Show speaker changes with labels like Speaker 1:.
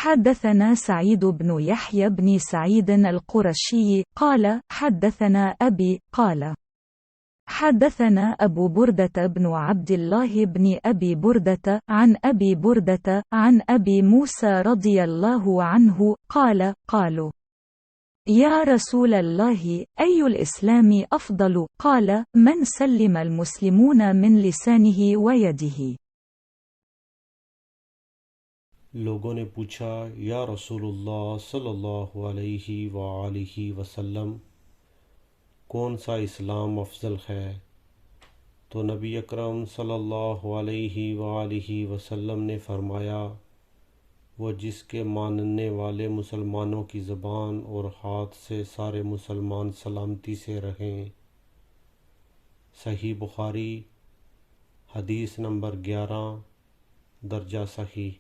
Speaker 1: حدثنا سعيد بن يحيى بن سعيد القرشي قال حدثنا أبي قال حدثنا أبو بردة بن عبد الله بن أبي بردة عن أبي بردة عن أبي موسى رضي الله عنه قال قالوا يا رسول الله أي الإسلام أفضل؟ قال من سلم المسلمون من لسانه ويده।
Speaker 2: लोगों ने पूछा, या रसूलुल्लाह सल्लल्लाहु अलैहि वालिहि वसल्लम, कौन सा इस्लाम अफजल है? तो नबी अकरम सल्लल्लाहु अलैहि वालिहि वसल्लम ने फरमाया, वो जिसके मानने वाले मुसलमानों की ज़बान और हाथ से सारे मुसलमान सलामती से रहें। सही बुखारी, हदीस नंबर 11, दर्जा सही।